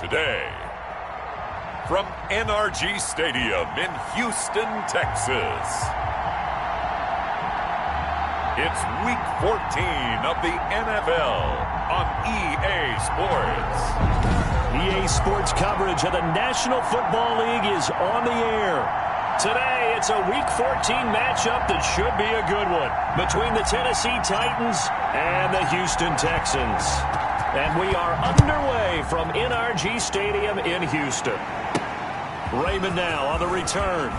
today. From NRG Stadium in Houston, Texas. It's Week 14 of the NFL on EA Sports. EA Sports coverage of the National Football League is on the air. Today, it's a Week 14 matchup that should be a good one between the Tennessee Titans and the Houston Texans. And we are underway from NRG Stadium in Houston. Raymond now on the return.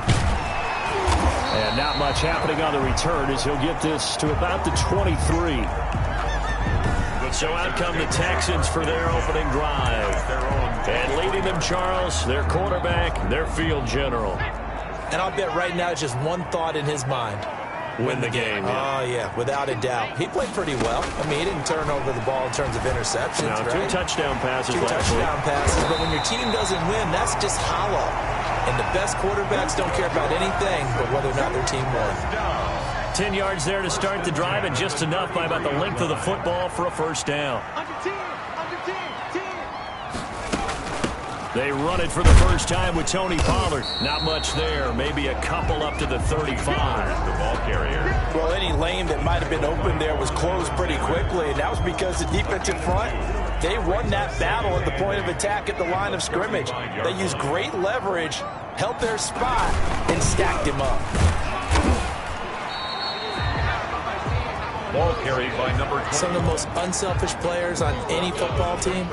And not much happening on the return as he'll get this to about the 23. So out come the Texans for their opening drive. And leading them, Charles, their quarterback, their field general. And I'll bet right now it's just one thought in his mind. Win the game. Yeah. Oh, yeah, without a doubt. He played pretty well. I mean, he didn't turn over the ball in terms of interceptions, no, right? 2 touchdown passes last week. 2 touchdown passes, but when your team doesn't win, that's just hollow. And the best quarterbacks don't care about anything but whether or not their team won. 10 yards there to start the drive, and just enough by about the length of the football for a first down. They run it for the first time with Tony Pollard. Not much there. Maybe a couple up to the 35. The ball carrier. Well, any lane that might have been open there was closed pretty quickly, and that was because the defensive front, they won that battle at the point of attack at the line of scrimmage. They used great leverage, held their spot, and stacked him up. Ball carried by number 20. Some of the most unselfish players on any football team,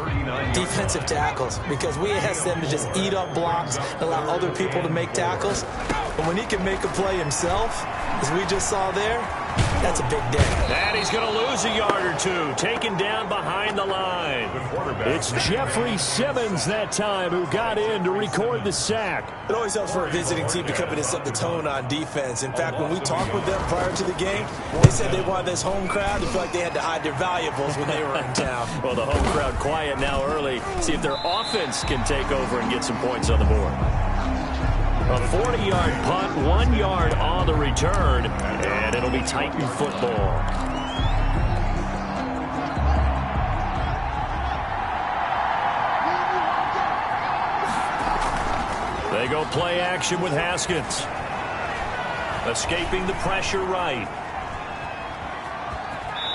defensive tackles, because we ask them to just eat up blocks and allow other people to make tackles. But when he can make a play himself, as we just saw there, that's a big day. And he's going to lose a yard or two, taken down behind the line. It's Jeffrey Simmons that time who got in to record the sack. It always helps for a visiting team to come in and set the tone on defense. In fact, when we talked with them prior to the game, they said they wanted this home crowd to feel like they had to hide their valuables when they were in town. Well, the home crowd quiet now early. See if their offense can take over and get some points on the board. A 40-yard punt, 1 yard on the return, and it'll be Titan football. They go play action with Haskins. Escaping the pressure right.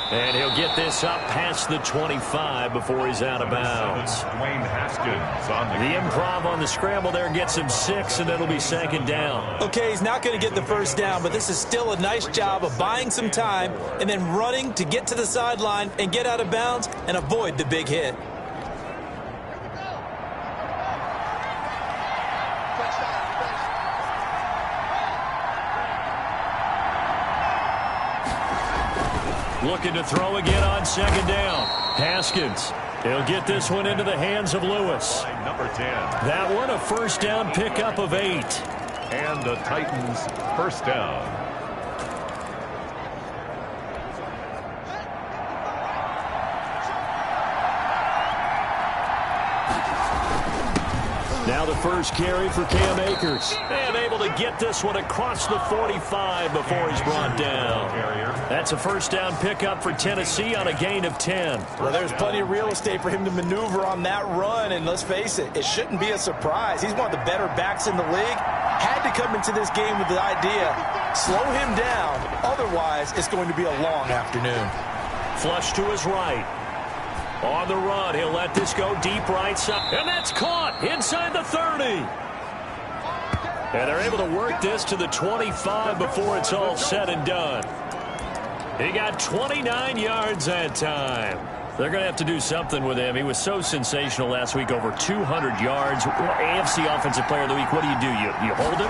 And he'll get this up past the 25 before he's out of bounds. The improv on the scramble there gets him 6, and it'll be second down. Okay, he's not going to get the first down, but this is still a nice job of buying some time and then running to get to the sideline and get out of bounds and avoid the big hit. Looking to throw again on second down. Haskins. He'll get this one into the hands of Lewis. Number 10. That one a first down pickup of 8. And the Titans first down. Now the first carry for Cam Akers. And able to get this one across the 45 before he's brought down. That's a first down pickup for Tennessee on a gain of 10. Well, there's plenty of real estate for him to maneuver on that run, and let's face it, it shouldn't be a surprise. He's one of the better backs in the league. Had to come into this game with the idea, slow him down, otherwise it's going to be a long afternoon. Flush to his right. On the run, he'll let this go deep right side. And that's caught inside the 30. And they're able to work this to the 25 before it's all said and done. He got 29 yards that time. They're going to have to do something with him. He was so sensational last week, over 200 yards. AFC Offensive Player of the Week, what do? You hold him?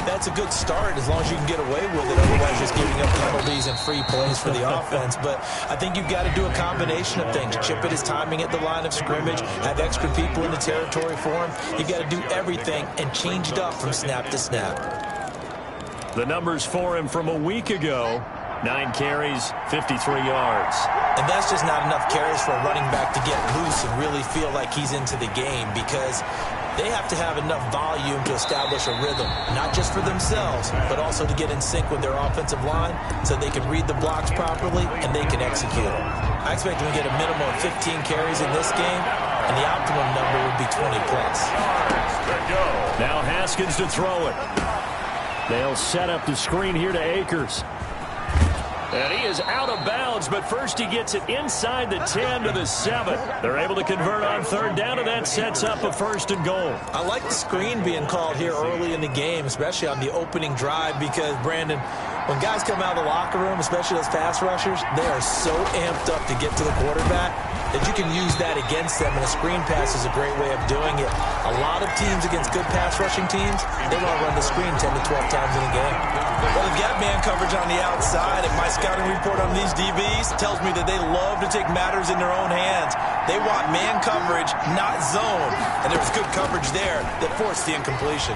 That's a good start as long as you can get away with it. Otherwise, just giving up penalties and free plays for the offense. But I think you've got to do a combination of things. Chip at his timing at the line of scrimmage, have extra people in the territory for him. You've got to do everything and change it up from snap to snap. The numbers for him from a week ago. 9 carries, 53 yards. And that's just not enough carries for a running back to get loose and really feel like he's into the game, because they have to have enough volume to establish a rhythm, not just for themselves, but also to get in sync with their offensive line so they can read the blocks properly and they can execute them. I expect them to get a minimum of 15 carries in this game, and the optimum number would be 20+. Now Haskins to throw it. They'll set up the screen here to Akers. And he is out of bounds, but first he gets it inside the 10 to the 7. They're able to convert on third down, and that sets up a 1st and goal. I like the screen being called here early in the game, especially on the opening drive, because, Brandon, when guys come out of the locker room, especially those pass rushers, they are so amped up to get to the quarterback that you can use that against them, and a screen pass is a great way of doing it. A lot of teams against good pass rushing teams, they want to run the screen 10 to 12 times in a game. Well, they've got man coverage on the outside, and my scouting report on these DBs tells me that they love to take matters in their own hands. They want man coverage, not zone, and there was good coverage there that forced the incompletion.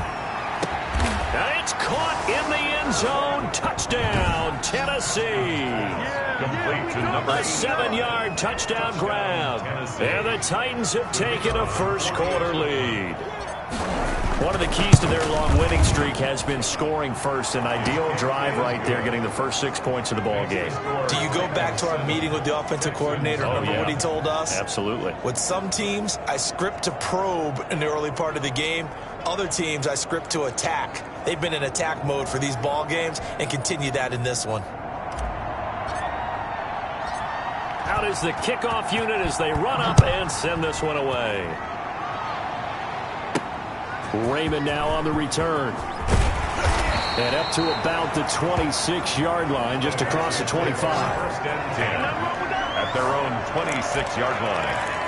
And it's caught in the end zone. Touchdown, Tennessee. A 7-yard touchdown grab. And the Titans have taken a first-quarter lead. One of the keys to their long winning streak has been scoring first. An ideal drive right there, getting the first 6 points of the ball game. Do you go back to our meeting with the offensive coordinator? Remember what he told us? Absolutely. With some teams, I script to probe in the early part of the game. Other teams, I script to attack. They've been in attack mode for these ball games and continue that in this one. Out is the kickoff unit as they run up and send this one away. Raymond now on the return. And up to about the 26-yard line, just across the 25. First and 10 at their own 26-yard line.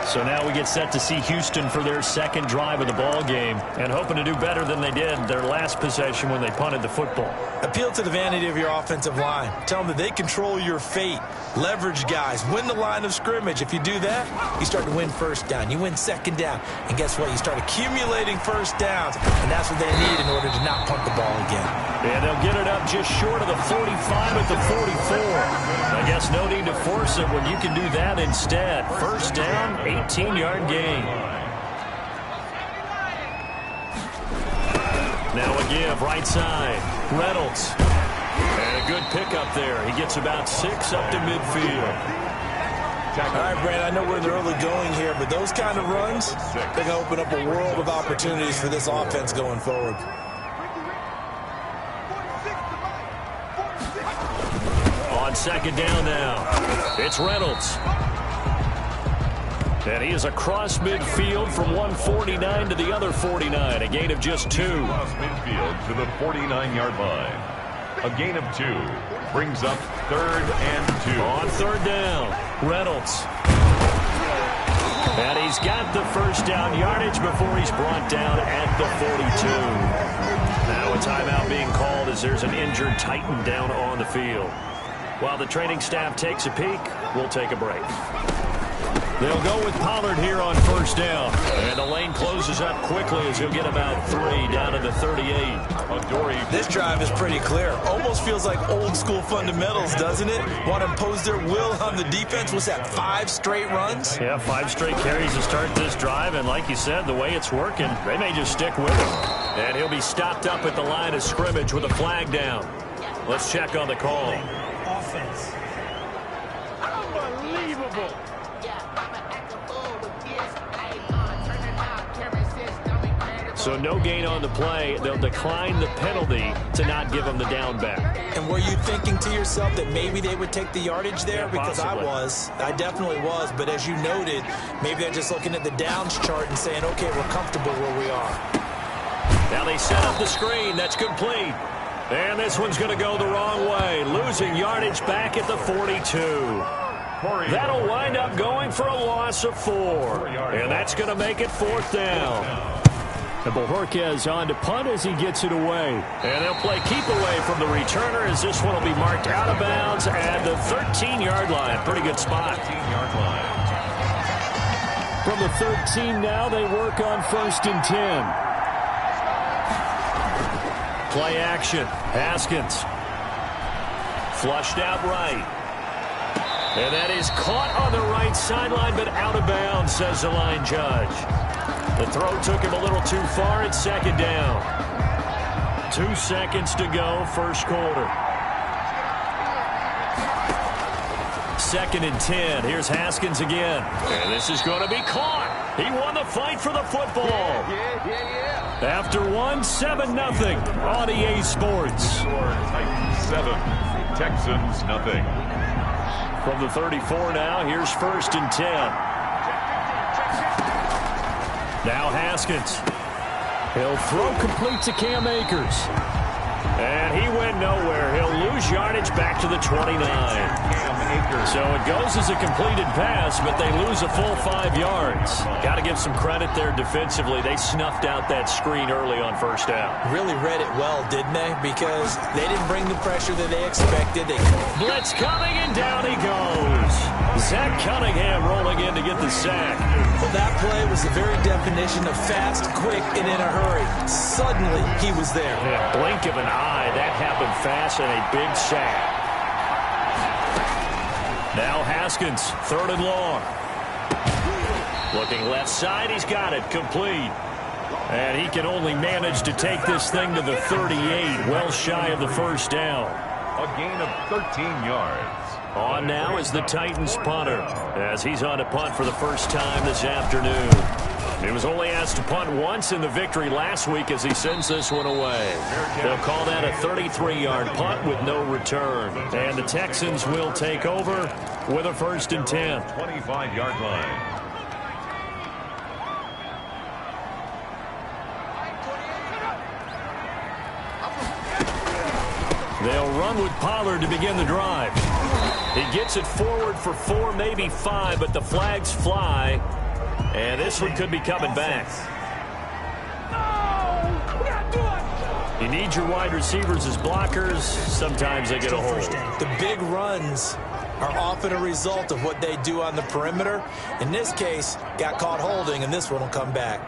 So now we get set to see Houston for their second drive of the ball game, and hoping to do better than they did their last possession when they punted the football. Appeal to the vanity of your offensive line. Tell them that they control your fate. Leverage guys. Win the line of scrimmage. If you do that, you start to win first down. You win second down. And guess what? You start accumulating first downs. And that's what they need in order to not punt the ball again. And they'll get it up just short of the 45 at the 44. I guess no need to force it when you can do that instead. First down, 18-yard gain. Now a give, right side. Reynolds. And a good pickup there. He gets about 6 up to midfield. All right, Brad, I know we're in the early going here, but those kind of runs, they're going to open up a world of opportunities for this offense going forward. On second down now, it's Reynolds. And he is across midfield from 149 to the other 49, a gain of just 2. Across midfield to the 49-yard line. A gain of 2 brings up 3rd and 2. On third down, Reynolds. And he's got the first down yardage before he's brought down at the 42. Now a timeout being called as there's an injured Titan down on the field. While the training staff takes a peek, we'll take a break. They'll go with Pollard here on first down. And the lane closes up quickly as he'll get about 3 down to the 38. This drive is pretty clear. Almost feels like old school fundamentals, doesn't it? Want to impose their will on the defense. Was that 5 straight runs? Yeah, 5 straight carries to start this drive. And like you said, the way it's working, they may just stick with him. And he'll be stopped up at the line of scrimmage with a flag down. Let's check on the call. Offense. Unbelievable. So no gain on the play. They'll decline the penalty to not give him the down back. And were you thinking to yourself that maybe they would take the yardage there? Yeah, because possibly. I definitely was. But as you noted, maybe they're just looking at the downs chart and saying, okay, we're comfortable where we are. Now they set up the screen. That's complete. And this one's going to go the wrong way. Losing yardage back at the 42. That'll wind up going for a loss of 4. And that's going to make it 4th down. And Bojorquez on to punt as he gets it away. And they'll play keep away from the returner as this one will be marked out of bounds at the 13-yard line. Pretty good spot. 13-yard line. From the 13 now, they work on 1st and 10. Play action. Haskins. Flushed out right. And that is caught on the right sideline, but out of bounds, says the line judge. The throw took him a little too far. It's second down. 2 seconds to go, first quarter. 2nd and 10. Here's Haskins again. And this is going to be caught. He won the fight for the football. After 7-0 on EA Sports. Titans 7, Texans nothing. From the 34 now, here's 1st and 10. Now Haskins. He'll throw complete to Cam Akers. And he went nowhere. He'll lose yardage back to the 29. So it goes as a completed pass, but they lose a full 5 yards. Got to give some credit there defensively. They snuffed out that screen early on 1st down. Really read it well, didn't they? Because they didn't bring the pressure that they expected. Blitz coming, and down he goes. Zach Cunningham rolling in to get the sack. Well, that play was the very definition of fast, quick, and in a hurry. Suddenly, he was there. Yeah, blink of an eye. That happened fast, and a big sack. Now Haskins, 3rd and long. Looking left side, he's got it, complete. And he can only manage to take this thing to the 38, well shy of the 1st down. A gain of 13 yards. On now is the Titans punter, as he's on to punt for the first time this afternoon. He was only asked to punt once in the victory last week as he sends this one away. They'll call that a 33-yard punt with no return. And the Texans will take over with a 1st and 10. 25-yard line. They'll run with Pollard to begin the drive. He gets it forward for 4, maybe 5, but the flags fly. And this one could be coming back. You need your wide receivers as blockers. Sometimes they get a hold. The big runs are often a result of what they do on the perimeter. In this case, got caught holding, and this one will come back.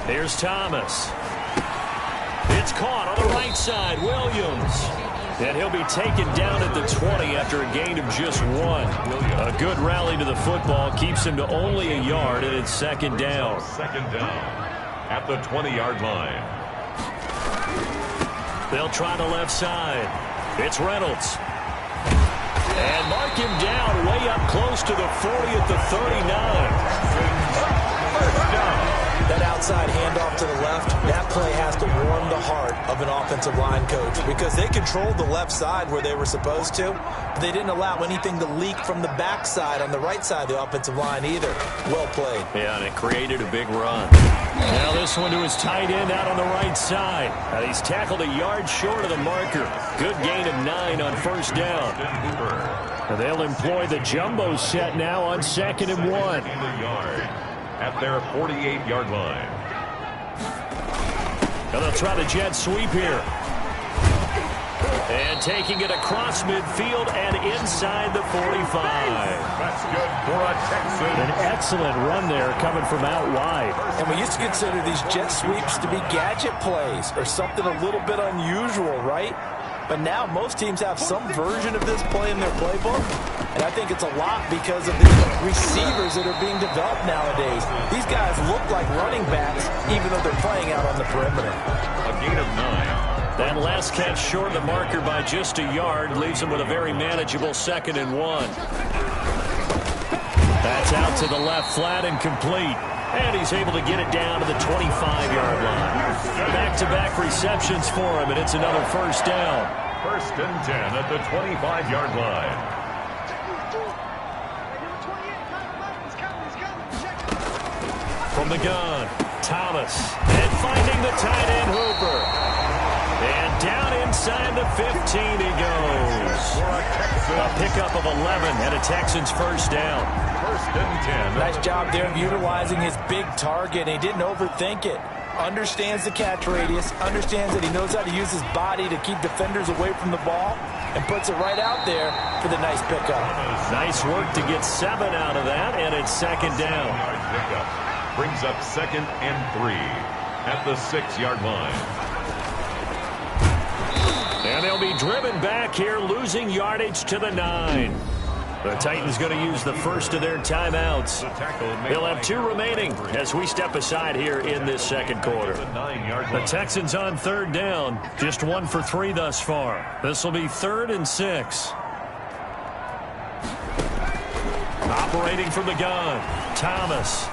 Here's Thomas. It's caught on the right side. Williams. And he'll be taken down at the 20 after a gain of just 1. A good rally to the football keeps him to only a yard, and it's 2nd down. 2nd down at the 20-yard line. They'll try the left side. It's Reynolds. And mark him down way up close to the 40 at the 39. That outside handoff to the left, that play has to warm the heart of an offensive line coach because they controlled the left side where they were supposed to, but they didn't allow anything to leak from the backside on the right side of the offensive line either. Well played. Yeah, and it created a big run. Now this one to his tight end out on the right side. And he's tackled a yard short of the marker. Good gain of 9 on 1st down. And they'll employ the jumbo set now on 2nd and 1. At their 48-yard line. And they'll try the jet sweep here. And taking it across midfield and inside the 45. That's good for a Texan. An excellent run there coming from out wide. And we used to consider these jet sweeps to be gadget plays or something a little bit unusual, right? But now most teams have some version of this play in their playbook. And I think it's a lot because of the receivers that are being developed nowadays. These guys look like running backs even though they're playing out on the perimeter. A gain of 9. That last catch short of the marker by just a yard leaves him with a very manageable 2nd and 1. That's out to the left flat and complete. And he's able to get it down to the 25-yard line. Back-to-back receptions for him, and it's another 1st down. 1st and 10 at the 25-yard line. From the gun, Thomas. And finding the tight end, Hooper. And down inside the 15 he goes. A pickup of 11 and a Texans 1st down. 1st and 10. Nice job there of utilizing his big target. He didn't overthink it. Understands the catch radius. Understands that he knows how to use his body to keep defenders away from the ball. And puts it right out there for the nice pickup. Nice work to get 7 out of that. And it's 2nd down. Brings up 2nd and 3 at the 6-yard line. And they'll be driven back here, losing yardage to the 9. The Titans going to use the first of their timeouts. They'll have 2 remaining as we step aside here in this 2nd quarter. The Texans on 3rd down, just 1 for 3 thus far. This will be 3rd and 6. Operating from the gun, Thomas.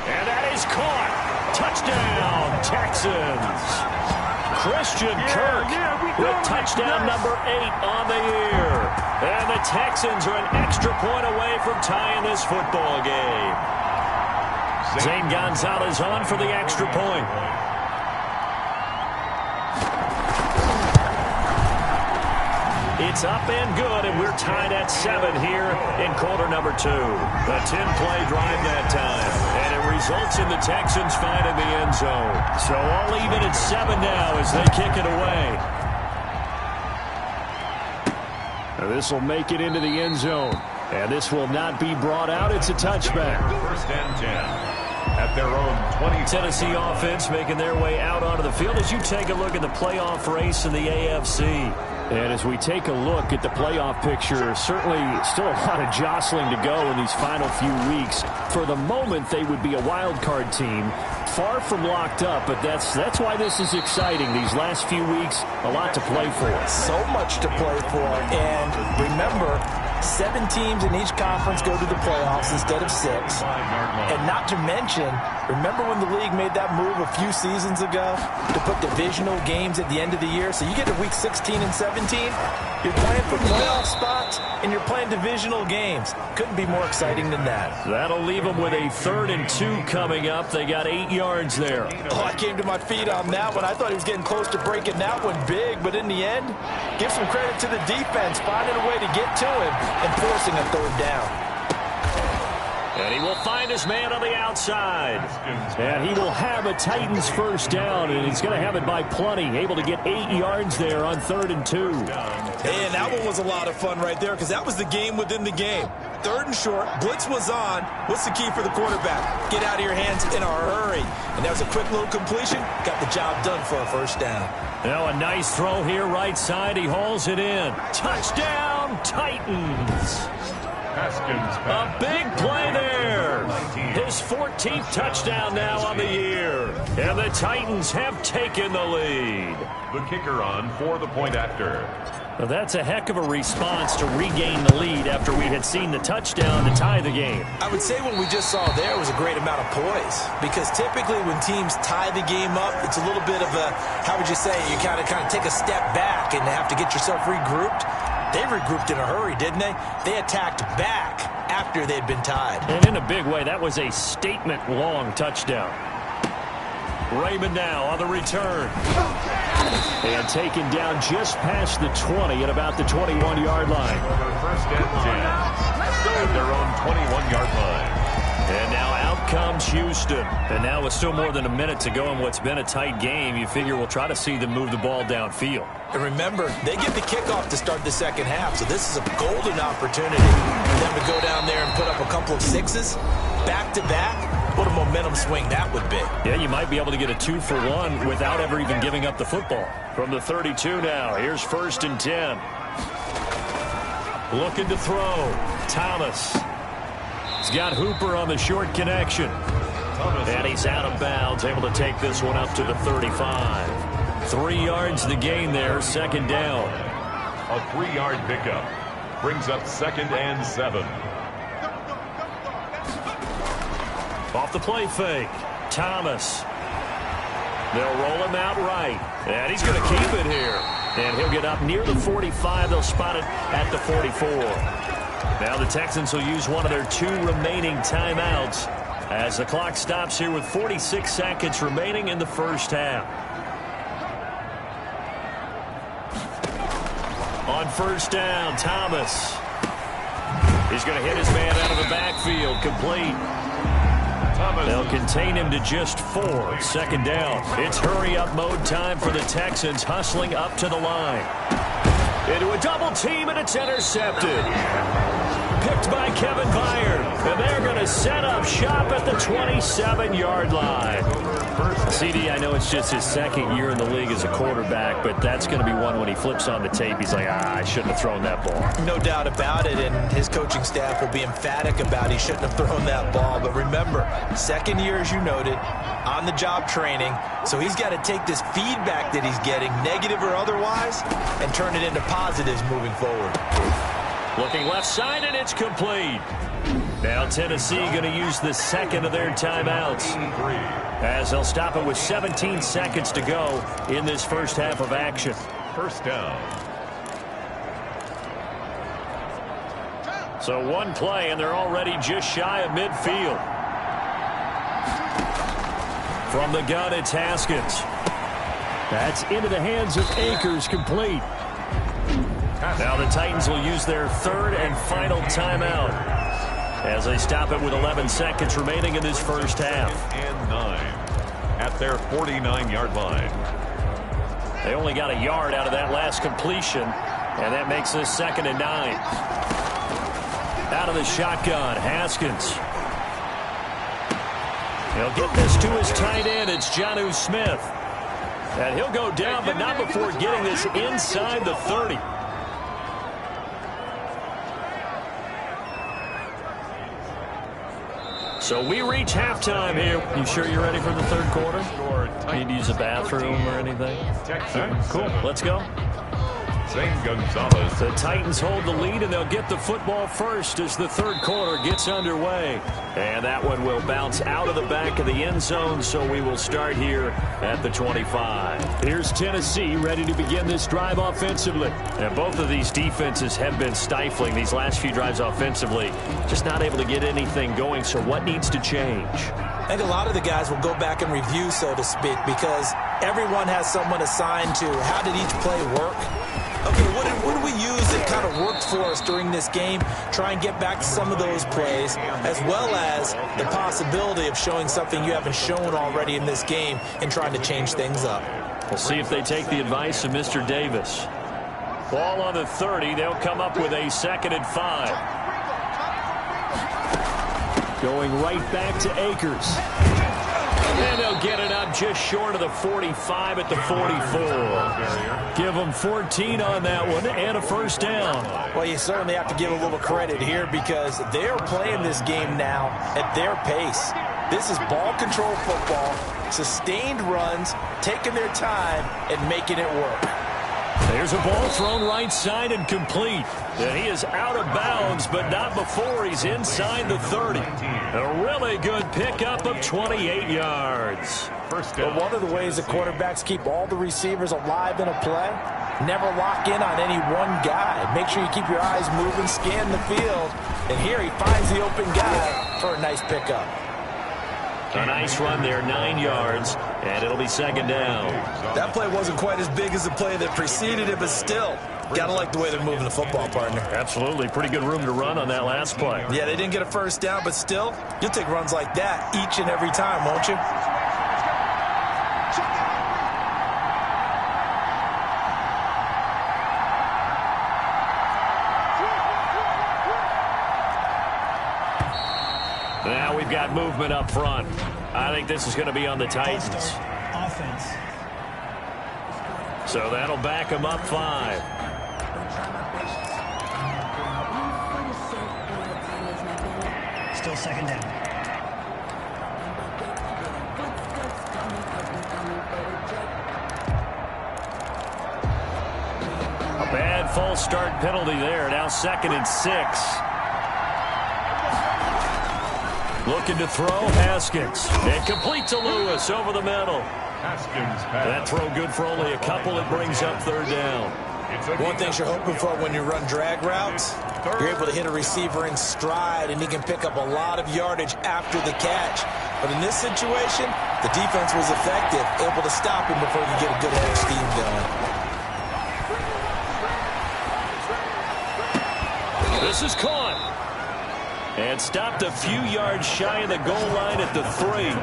And that is caught. Touchdown, Texans. Christian Kirk with touchdown number 8 on the year. And the Texans are an extra point away from tying this football game. Zane Gonzalez on for the extra point. It's up and good, and we're tied at 7 here in quarter number 2. A 10-play drive that time, and it results in the Texans finding the end zone. So all even at 7 now as they kick it away. This will make it into the end zone, and this will not be brought out. It's a touchback. First and 10 at their own 20. Tennessee offense making their way out onto the field as you take a look at the playoff race in the AFC. And as we take a look at the playoff picture, certainly still a lot of jostling to go in these final few weeks. For the moment, they would be a wild card team, far from locked up, but that's why this is exciting. These last few weeks, a lot to play for. So much to play for, and remember, 7 teams in each conference go to the playoffs instead of 6. And not to mention, remember when the league made that move a few seasons ago to put divisional games at the end of the year? So you get to week 16 and 17, you're playing for playoff spots, and you're playing divisional games. Couldn't be more exciting than that. That'll leave them with a 3rd and 2 coming up. They got 8 yards there. Oh, I came to my feet on that one. I thought he was getting close to breaking that one big, but in the end, give some credit to the defense, finding a way to get to him and forcing a 3rd down. And he will find his man on the outside. And he will have a Titans first down, and he's going to have it by plenty. Able to get 8 yards there on 3rd and 2. And that one was a lot of fun right there because that was the game within the game. 3rd and short, blitz was on. What's the key for the quarterback? Get out of your hands in a hurry. And that was a quick little completion. Got the job done for a first down. Now a nice throw here right side. He hauls it in. Touchdown, Titans. A big play there. His 14th touchdown now on the year. And the Titans have taken the lead. The kicker on for the point after. Well, that's a heck of a response to regain the lead after we had seen the touchdown to tie the game. I would say what we just saw there was a great amount of poise, because typically when teams tie the game up, it's a little bit of a, how would you say, you kind of take a step back and have to get yourself regrouped. They regrouped in a hurry, didn't they? They attacked back after they'd been tied. And in a big way, that was a statement-long touchdown. Raymond now on the return. And taken down just past the 20 at about the 21-yard line. First and 10 at their own 21-yard line. And now out comes Houston. And now with still more than a minute to go in what's been a tight game, you figure we'll try to see them move the ball downfield. And remember, they get the kickoff to start the second half, so this is a golden opportunity for them to go down there and put up a couple of 6s back-to-back. What a momentum swing that would be. Yeah, you might be able to get a 2-for-1 without ever even giving up the football. From the 32 now, here's 1st and 10. Looking to throw. Thomas. He's got Hooper on the short connection. And he's out of bounds, able to take this one up to the 35. 3 yards the gain there, 2nd down. A 3-yard pickup brings up 2nd and 7. Off the play fake, Thomas. They'll roll him out right, and he's going to keep it here. And he'll get up near the 45. They'll spot it at the 44. Now the Texans will use one of their 2 remaining timeouts as the clock stops here with 46 seconds remaining in the first half. On 1st down, Thomas. He's going to hit his man out of the backfield, complete. They'll contain him to just 4. 2nd down. It's hurry-up mode time for the Texans, hustling up to the line. Into a double team, and it's intercepted. Picked by Kevin Byard. And they're going to set up shop at the 27-yard line. CD, I know it's just his 2nd year in the league as a quarterback, but that's going to be one when he flips on the tape. He's like, I shouldn't have thrown that ball. No doubt about it, and his coaching staff will be emphatic about he shouldn't have thrown that ball. But remember, 2nd year, as you noted, on-the-job training, so he's got to take this feedback that he's getting, negative or otherwise, and turn it into positives moving forward. Looking left side, and it's complete. Now Tennessee going to use the second of their timeouts, as they'll stop it with 17 seconds to go in this first half of action. First down. So one play, and they're already just shy of midfield. From the gun, it's Haskins. That's into the hands of Akers, complete. Now the Titans will use their third and final timeout as they stop it with 11 seconds remaining in this first half. And 9 at their 49-yard line. They only got a yard out of that last completion, and that makes this 2nd and 9. Out of the shotgun, Haskins. He'll get this to his tight end. It's Jonnu Smith. And he'll go down, but not before getting this inside the 30. So we reach halftime here. You sure you're ready for the third quarter? Need to use a bathroom or anything? All right, cool. Let's go. Zane Gonzalez. The Titans hold the lead, and they'll get the football first as the third quarter gets underway. And that one will bounce out of the back of the end zone, so we will start here at the 25. Here's Tennessee ready to begin this drive offensively. And both of these defenses have been stifling these last few drives offensively. Just not able to get anything going, so what needs to change? I think a lot of the guys will go back and review, so to speak, because everyone has someone assigned to how did each play work. Okay, what did we use that kind of worked for us during this game? Try and get back to some of those plays, as well as the possibility of showing something you haven't shown already in this game and trying to change things up. We'll see if they take the advice of Mr. Davis. Ball on the 30. They'll come up with a 2nd and 5. Going right back to Akers. And they'll get it up just short of the 45 at the 44. Give them 14 on that one and a first down. Well, you certainly have to give a little credit here because they're playing this game now at their pace. This is ball control football, sustained runs, taking their time and making it work. There's a ball thrown right side and complete. And he is out of bounds, but not before he's inside the 30. A really good pickup of 28 yards. First down. But one of the ways the quarterbacks keep all the receivers alive in a play, never lock in on any one guy. Make sure you keep your eyes moving, scan the field. And here he finds the open guy for a nice pickup. A nice run there, 9 yards, and it'll be 2nd down. That play wasn't quite as big as the play that preceded it, but still, gotta like the way they're moving the football, partner. Absolutely. Pretty good room to run on that last play. Yeah, they didn't get a first down, but still, you'll take runs like that each and every time, won't you? Now we've got movement up front. I think this is going to be on the Titans. Offense. So that'll back them up 5. Still 2nd down. A bad false start penalty there. Now 2nd and 6. Looking to throw, Haskins. And complete to Lewis over the middle. Haskins pass. That throw good for only a couple. It brings up 3rd down. One thing you're hoping for when you run drag routes, you're able to hit a receiver in stride, and he can pick up a lot of yardage after the catch. But in this situation, the defense was effective, able to stop him before he could get a good head of steam going. This is caught. And stopped a few yards shy of the goal line at the 3.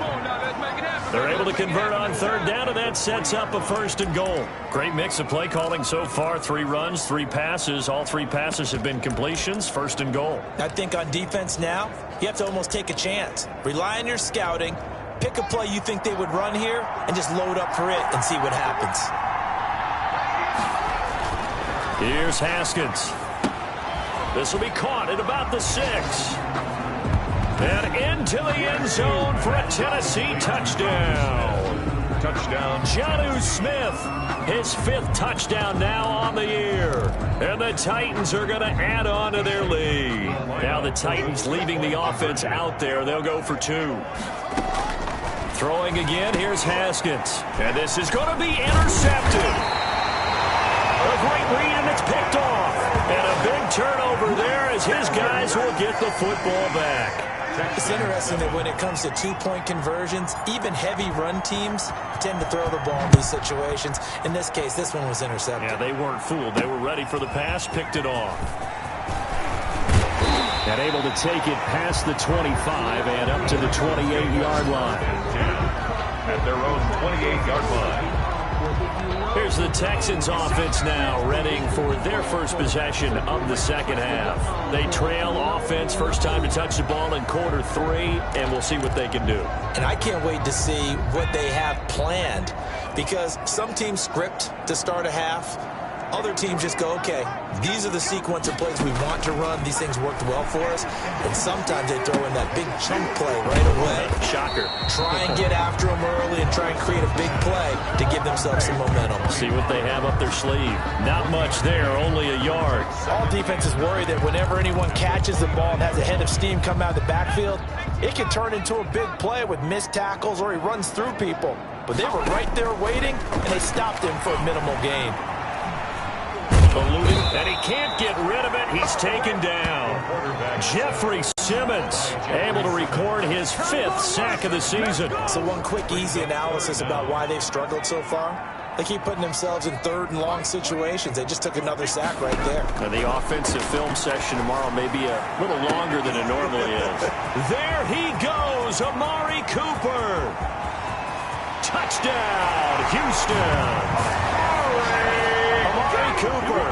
They're able to convert on 3rd down, and that sets up a 1st and goal. Great mix of play calling so far. 3 runs, 3 passes. All 3 passes have been completions. 1st and goal. I think on defense now, you have to almost take a chance. Rely on your scouting. Pick a play you think they would run here, and just load up for it and see what happens. Here's Haskins. This will be caught at about the 6. And into the end zone for a Tennessee touchdown. touchdown. Jonnu Smith, his 5th touchdown now on the year. And the Titans are going to add on to their lead. Now the Titans leaving the offense out there. They'll go for 2. Throwing again, here's Haskins. And this is going to be intercepted. A great read, and it's picked off. And a big turnover there as his guys will get the football back. It's interesting that when it comes to 2-point conversions, even heavy run teams tend to throw the ball in these situations. In this case, this one was intercepted. Yeah, they weren't fooled. They were ready for the pass, picked it off. And able to take it past the 25 and up to the 28-yard line. At their own 28-yard line. Here's the Texans offense now, readying for their first possession of the second half. They trail offense, first time to touch the ball in quarter 3, and we'll see what they can do. And I can't wait to see what they have planned, because some teams script to start a half. Other teams just go, okay, these are the sequence of plays we want to run. These things worked well for us. And sometimes they throw in that big chunk play right away. Shocker. Try and get after them early and try and create a big play to give themselves some momentum. See what they have up their sleeve. Not much there, only a yard. All defenses worry that whenever anyone catches the ball and has a head of steam come out of the backfield, it can turn into a big play with missed tackles or he runs through people. But they were right there waiting, and they stopped him for a minimal gain. And he can't get rid of it. He's taken down. Jeffrey Simmons able to record his 5th sack of the season. So one quick, easy analysis about why they've struggled so far. They keep putting themselves in 3rd and long situations. They just took another sack right there. Now the offensive film session tomorrow may be a little longer than it normally is. There he goes, Amari Cooper. Touchdown, Houston. Cooper,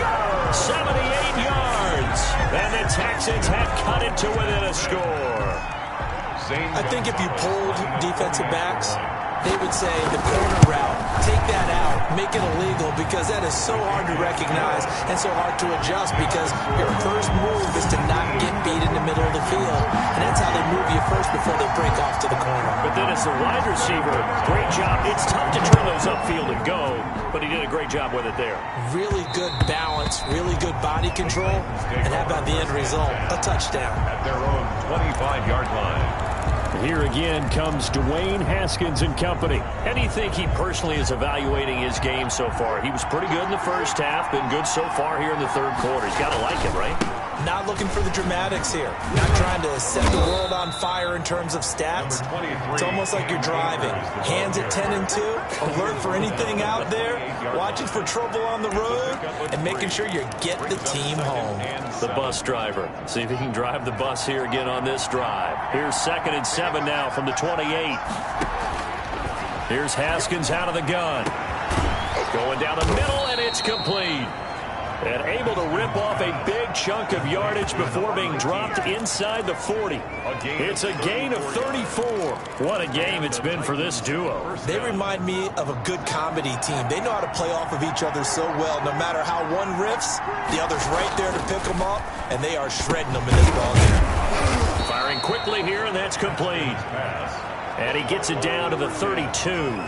78 yards, and the Texans have cut it to within a score. I think if you polled defensive backs, they would say the corner route, take that out, make it illegal, because that is so hard to recognize and so hard to adjust, because your first move is to not get beat in the middle of the field, and that's how they move you first before they break off to the corner. But then as a wide receiver, great job. It's tough to turn those upfield and go, but he did a great job with it there. Really good balance, really good body control, and how about the end result? A touchdown. At their own 25-yard line. Here again comes Dwayne Haskins and company. How do you think he personally is evaluating his game so far? He was pretty good in the first half, been good so far here in the 3rd quarter. He's got to like it, right? Not looking for the dramatics here. Not trying to set the world on fire in terms of stats. It's almost like you're driving. Hands at 10 and 2, alert for anything out there, watching for trouble on the road, and making sure you get the team home. The bus driver. See if he can drive the bus here again on this drive. Here's 2nd and 7 now from the 28. Here's Haskins out of the gun. Going down the middle, and it's complete. And able to rip off a big chunk of yardage before being dropped inside the 40. It's a gain of 34. What a game it's been for this duo. They remind me of a good comedy team. They know how to play off of each other so well. No matter how one riffs, the other's right there to pick them up, and they are shredding them in this ballgame. Firing quickly here, and that's complete. And he gets it down to the 32.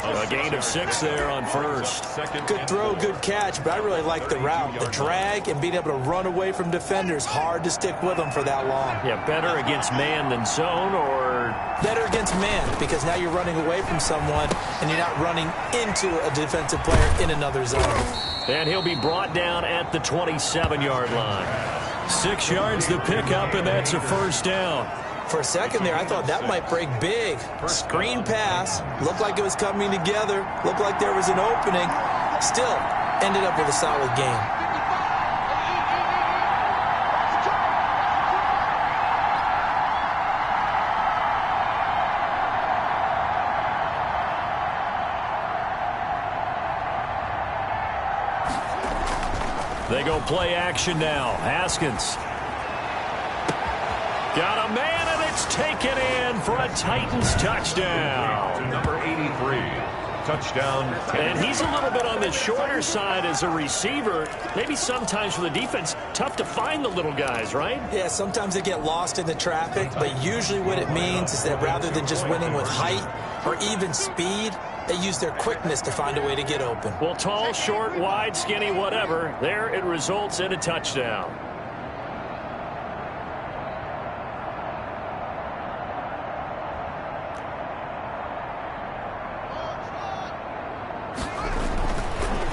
A gain of 6 there on first. Good throw, good catch, but I really like the route. The drag and being able to run away from defenders, hard to stick with them for that long. Yeah, better against man than zone, or? Better against man, because now you're running away from someone and you're not running into a defensive player in another zone. And he'll be brought down at the 27-yard line. 6 yards the pickup, and that's a first down. For a second there, I thought that might break big. Screen pass. Looked like it was coming together. Looked like there was an opening. Still, ended up with a solid game. They go play action now. Haskins. Got a man, and it's taken in for a Titans touchdown. To number 83. Touchdown. And he's a little bit on the shorter side as a receiver. Maybe sometimes for the defense, tough to find the little guys, right? Yeah, sometimes they get lost in the traffic, but usually what it means is that rather than just winning with height, or even speed, they use their quickness to find a way to get open. Well, tall, short, wide, skinny, whatever, there it results in a touchdown.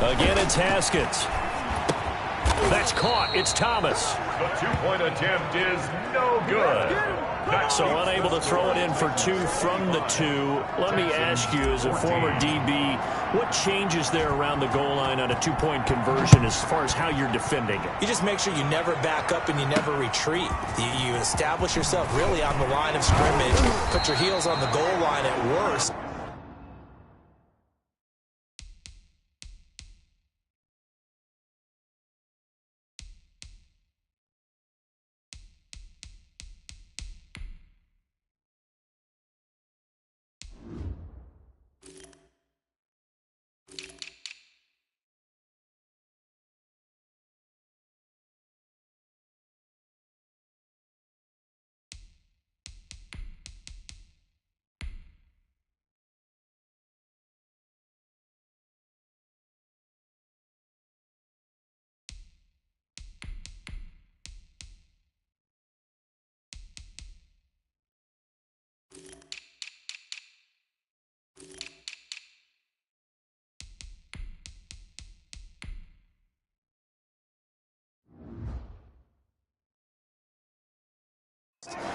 Again, it's Haskins. That's caught. It's Thomas. The two-point attempt is no good. So unable to throw it in for 2 from the 2. Let me ask you, as a former DB, what changes there around the goal line on a 2-point conversion as far as how you're defending it? You just make sure you never back up and you never retreat. You establish yourself really on the line of scrimmage, put your heels on the goal line at worst.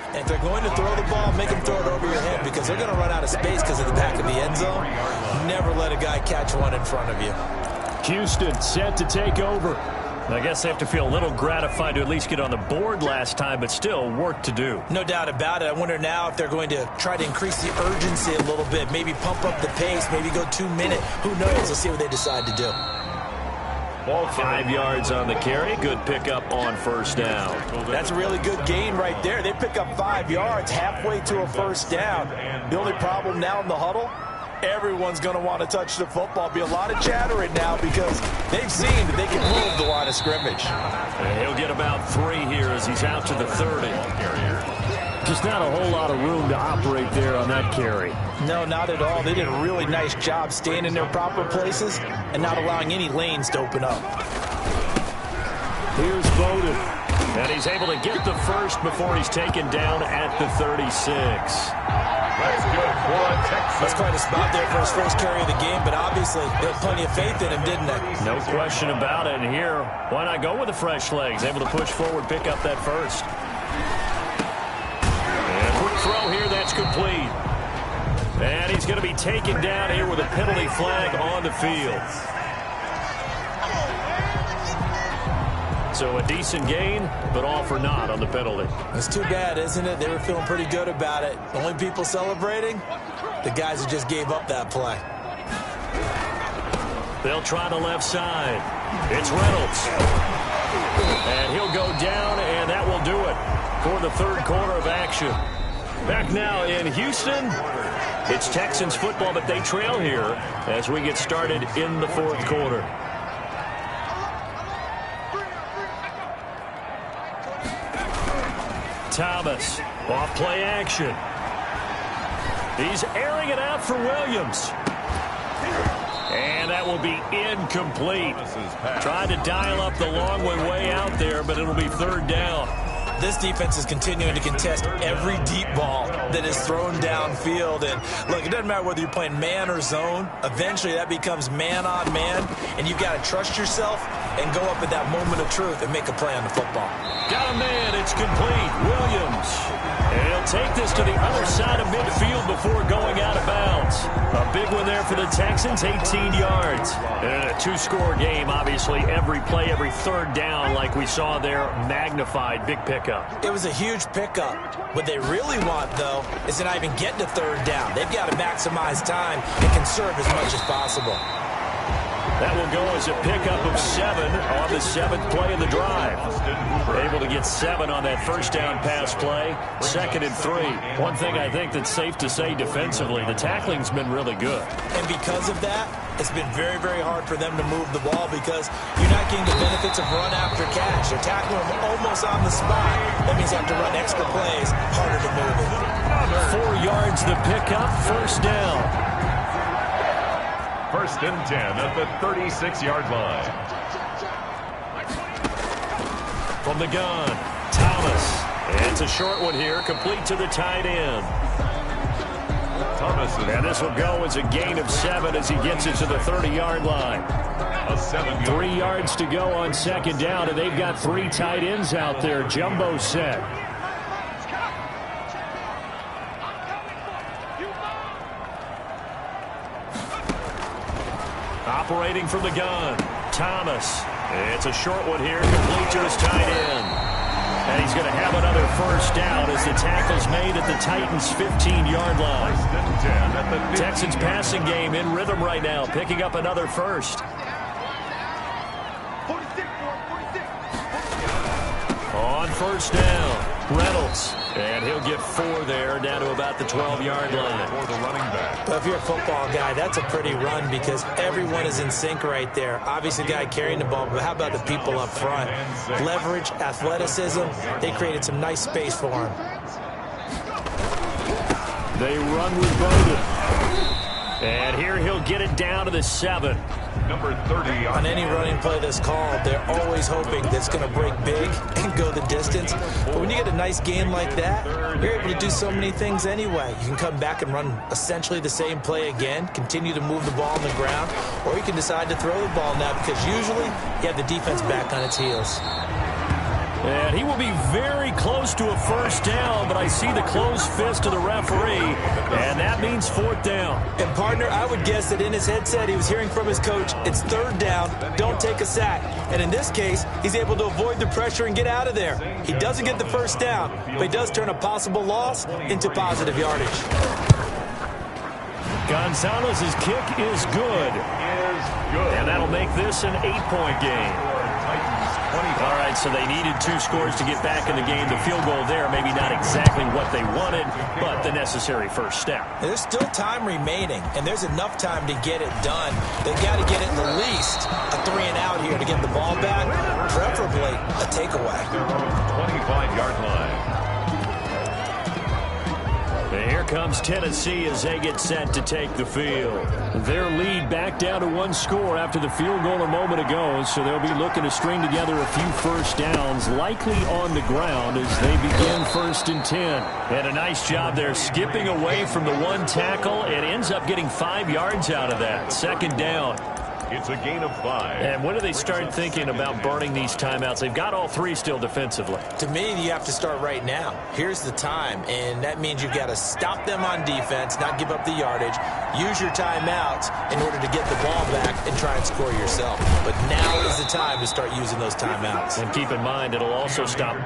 And if they're going to throw the ball, make them throw it over your head because they're going to run out of space because of the back of the end zone. Never let a guy catch one in front of you. Houston set to take over. I guess they have to feel a little gratified to at least get on the board last time, but still work to do. No doubt about it. I wonder now if they're going to try to increase the urgency a little bit, maybe pump up the pace, maybe go 2-minute. Who knows? We'll see what they decide to do. 5 yards on the carry. Good pickup on first down. That's a really good gain right there. They pick up 5 yards halfway to a first down. The only problem now in the huddle, everyone's going to want to touch the football. Be a lot of chattering now because they've seen that they can move the line of scrimmage. And he'll get about 3 here as he's out to the 30. Just not a whole lot of room to operate there on that carry. No, not at all. They did a really nice job staying in their proper places and not allowing any lanes to open up. Here's Bowden. And he's able to get the first before he's taken down at the 36. That's good for a Texan. That's quite a spot there for his first carry of the game, but obviously they had plenty of faith in him, didn't they? No question about it. And here, why not go with the fresh legs? Able to push forward, pick up that first. And a quick throw here, that's complete. And he's going to be taken down here with a penalty flag on the field. So a decent gain, but all for naught on the penalty. It's too bad, isn't it? They were feeling pretty good about it. The only people celebrating, the guys who just gave up that play. They'll try the left side. It's Reynolds. And he'll go down, and that will do it for the third quarter of action. Back now in Houston, it's Texans football, but they trail here as we get started in the fourth quarter. Thomas, off play action. He's airing it out for Williams. And that will be incomplete. Tried to dial up the long way out there, but it'll be third down. This defense is continuing to contest every deep ball that is thrown downfield. And look, it doesn't matter whether you're playing man or zone. Eventually, that becomes man on man. And you've got to trust yourself and go up at that moment of truth and make a play on the football. Got a man. It's complete. Williams. And he'll take this to the other side of midfield before going out of bounds. A big one there for the Texans, 18 yards. And a 2-score game, obviously. Every play, every third down, like we saw there, magnified. Big pickup. It was a huge pickup. What they really want, though, is to not even get to third down. They've got to maximize time and conserve as much as possible. That will go as a pickup of 7 on the 7th play of the drive. Able to get 7 on that first down pass play. 2nd and 3. One thing I think that's safe to say defensively, the tackling's been really good. And because of that, it's been very, very hard for them to move the ball because you're not getting the benefits of run after catch. They're tackling them almost on the spot. That means you have to run extra plays, harder to move it. 4 yards the pickup, first down. First and 10 at the 36-yard line. From the gun, Thomas. It's a short one here, complete to the tight end. Thomas, and this will go as a gain of 7 as he gets it to the 30-yard line. A 7-yard. 3 yards to go on second down, and they've got 3 tight ends out there. Jumbo set. Operating from the gun, Thomas. It's a short one here, complete to his tight end. And he's going to have another first down as the tackle's made at the Titans' 15-yard line. First and 10 at the 15. Texans passing game in rhythm right now, picking up another first. On first down, Reynolds. And he'll get 4 there, down to about the 12-yard line. For the running back. But if you're a football guy, that's a pretty run because everyone is in sync right there. Obviously, the guy carrying the ball, but how about the people up front? Leverage, athleticism, they created some nice space for him. They run with Bowden. And here he'll get it down to the 7. Number 30. On any running play that's called, they're always hoping that it's going to break big and go the distance. But when you get a nice gain like that, you're able to do so many things anyway. You can come back and run essentially the same play again, continue to move the ball on the ground, or you can decide to throw the ball now because usually you have the defense back on its heels. And he will be very close to a first down, but I see the closed fist of the referee, and that means 4th down. And, partner, I would guess that in his headset he was hearing from his coach, it's 3rd down, don't take a sack. And in this case, he's able to avoid the pressure and get out of there. He doesn't get the first down, but he does turn a possible loss into positive yardage. Gonzalez's kick is good. And that'll make this an 8-point game. All right, so they needed 2 scores to get back in the game. The field goal there, maybe not exactly what they wanted, but the necessary first step. There's still time remaining, and there's enough time to get it done. They've got to get it at least a 3-and-out here to get the ball back, preferably a takeaway. 25-yard line. And here comes Tennessee as they get set to take the field. Their lead back down to 1 score after the field goal a moment ago, so they'll be looking to string together a few first downs, likely on the ground as they begin 1st and 10. And a nice job there skipping away from the 1 tackle and ends up getting 5 yards out of that. 2nd down. It's a gain of 5. And when do they start thinking about burning these timeouts? They've got all 3 still defensively. To me, you have to start right now. Here's the time, and that means you've got to stop them on defense, not give up the yardage, use your timeouts in order to get the ball back and try and score yourself. But now is the time to start using those timeouts. And keep in mind, it'll also stop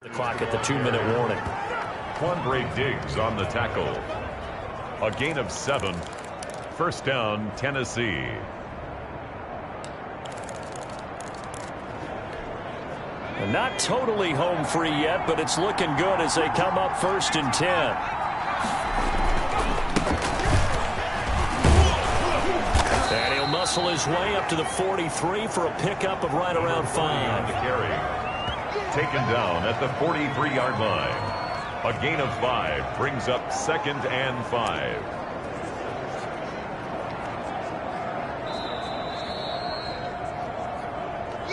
the clock at the 2-minute warning. Quandre Diggs on the tackle. A gain of 7. First down, Tennessee. And not totally home free yet, but it's looking good as they come up 1st and 10. And he'll muscle his way up to the 43 for a pickup of right around 5. The carry. Taken down at the 43-yard line. A gain of 5 brings up 2nd and 5.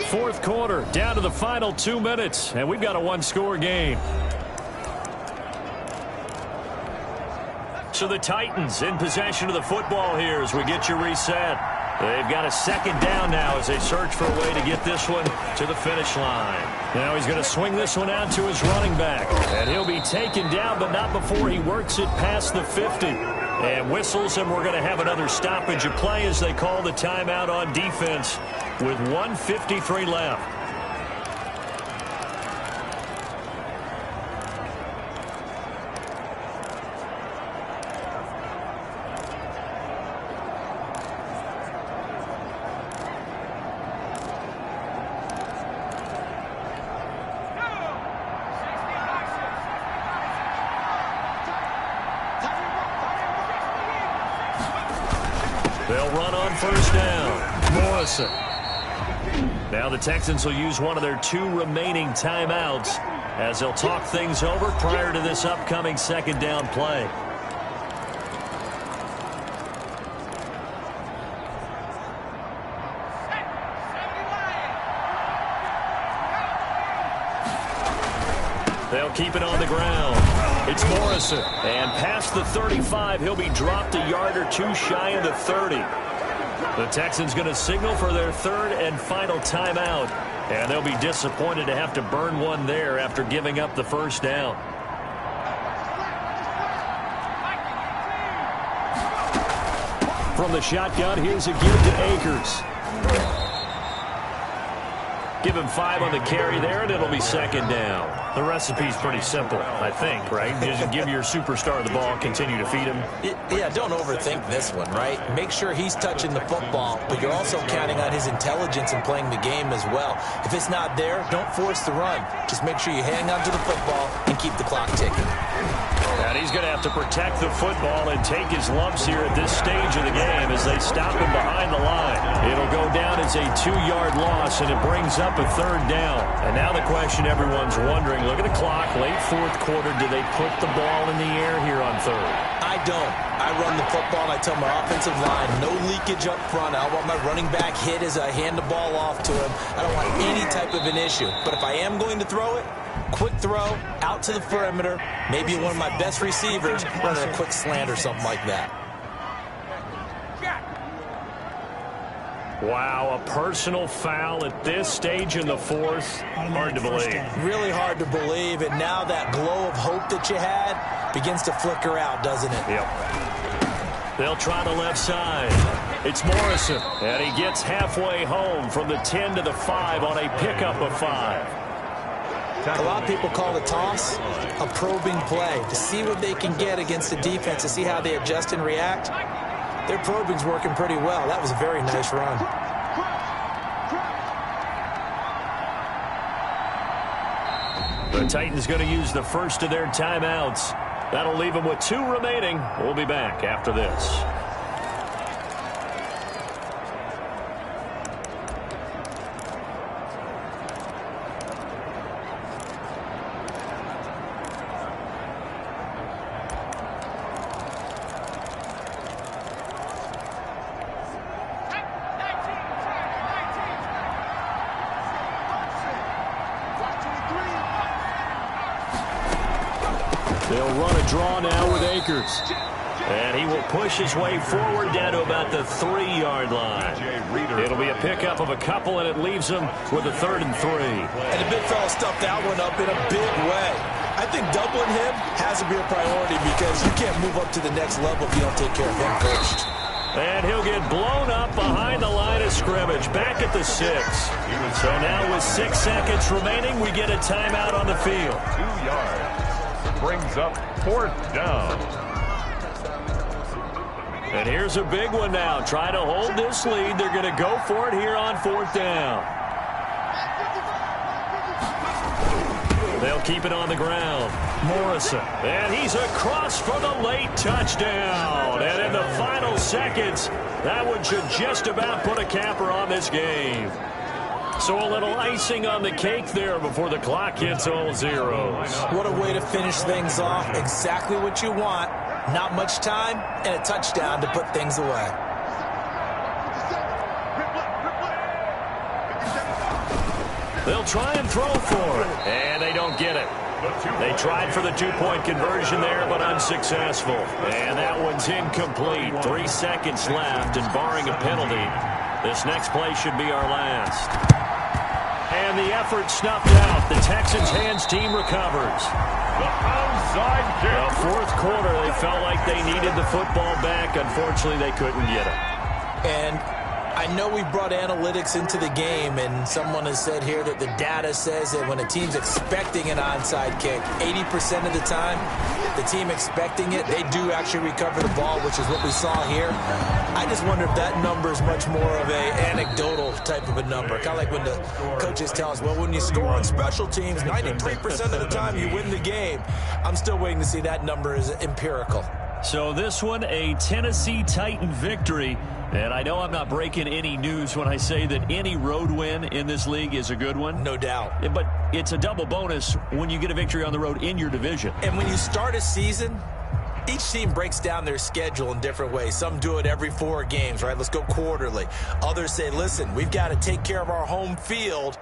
Fourth quarter, down to the final 2 minutes, and we've got a 1-score game. So the Titans in possession of the football here as we get you reset. They've got a 2nd down now as they search for a way to get this one to the finish line. Now he's going to swing this one out to his running back. And he'll be taken down, but not before he works it past the 50. And whistles, and we're going to have another stoppage of play as they call the timeout on defense with 1:53 left. They'll run on first down. Morrison. Now the Texans will use one of their 2 remaining timeouts as they'll talk things over prior to this upcoming second down play. They'll keep it on the ground. It's Morrison. And past the 35, he'll be dropped a yard or 2 shy of the 30. The Texans going to signal for their 3rd and final timeout. And they'll be disappointed to have to burn one there after giving up the first down. From the shotgun, here's a give to Akers. Give him 5 on the carry there, and it'll be second down. The recipe's pretty simple, I think, right? Just give your superstar the ball, continue to feed him. Yeah, don't overthink this one, right? Make sure he's touching the football, but you're also counting on his intelligence in playing the game as well. If it's not there, don't force the run. Just make sure you hang on to the football and keep the clock ticking. And he's going to have to protect the football and take his lumps here at this stage of the game as they stop him behind the line. It'll go down as a 2-yard loss, and it brings up a 3rd down. And now the question everyone's wondering, look at the clock, late 4th quarter, do they put the ball in the air here on 3rd? I don't. I run the football, and I tell my offensive line, no leakage up front. I don't want my running back hit as I hand the ball off to him. I don't want any type of an issue. But if I am going to throw it, quick throw, out to the perimeter, maybe one of my best receivers running a quick slant or something like that. Wow, a personal foul at this stage in the 4th. Hard to believe. Really hard to believe, and now that glow of hope that you had begins to flicker out, doesn't it? Yep. They'll try the left side. It's Morrison, and he gets halfway home from the 10 to the 5 on a pickup of 5. A lot of people call the toss a probing play to see what they can get against the defense, to see how they adjust and react. Their probing's working pretty well. That was a very nice run. The Titans going to use the first of their timeouts. That'll leave them with 2 remaining. We'll be back after this. They'll run a draw now with Akers. And he will push his way forward down to about the 3-yard line. It'll be a pickup of a couple, and it leaves him with a 3rd and 3. And the big fella stuffed that one up in a big way. I think doubling him has to be a priority because you can't move up to the next level if you don't take care of him first. And he'll get blown up behind the line of scrimmage, back at the 6. So now with 6 seconds remaining, we get a timeout on the field. 2 yards. Brings up 4th down. And here's a big one now. Trying to hold this lead. They're going to go for it here on 4th down. They'll keep it on the ground. Morrison. And he's across for the late touchdown. And in the final seconds, that one should just about put a capper on this game. So a little icing on the cake there before the clock hits all zeros. What a way to finish things off. Exactly what you want. Not much time and a touchdown to put things away. They'll try and throw for it, and they don't get it. They tried for the 2-point conversion there, but unsuccessful. And that one's incomplete. 3 seconds left, and barring a penalty, this next play should be our last. And the effort snuffed out. The Texans' hands team recovers. The onside kick. The 4th quarter, they felt like they needed the football back. Unfortunately, they couldn't get it. And I know we brought analytics into the game, and someone has said here that the data says that when a team's expecting an onside kick, 80% of the time, the team expecting it, they do actually recover the ball, which is what we saw here. I just wonder if that number is much more of a anecdotal type of a number. Kind of like when the coaches tell us, well, when you score on special teams, 93% of the time you win the game. I'm still waiting to see that number is empirical. So this one, a Tennessee Titan victory And I know I'm not breaking any news when I say that any road win in this league is a good one. No doubt. But it's a double bonus when you get a victory on the road in your division. And when you start a season, each team breaks down their schedule in different ways. Some do it every 4 games, right? Let's go quarterly. Others say, listen, we've got to take care of our home field.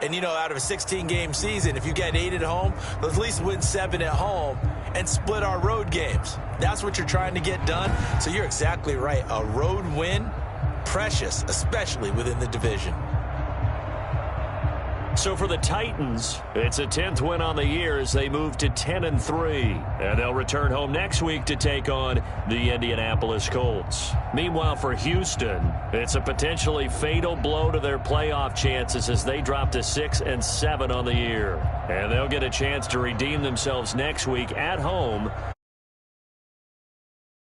And, out of a 16-game season, if you get 8 at home, let's at least win 7 at home and split our road games. That's what you're trying to get done. So you're exactly right. A road win, precious, especially within the division. So for the Titans, it's a 10th win on the year as they move to 10-3. And they'll return home next week to take on the Indianapolis Colts. Meanwhile, for Houston, it's a potentially fatal blow to their playoff chances as they drop to 6-7 on the year. And they'll get a chance to redeem themselves next week at home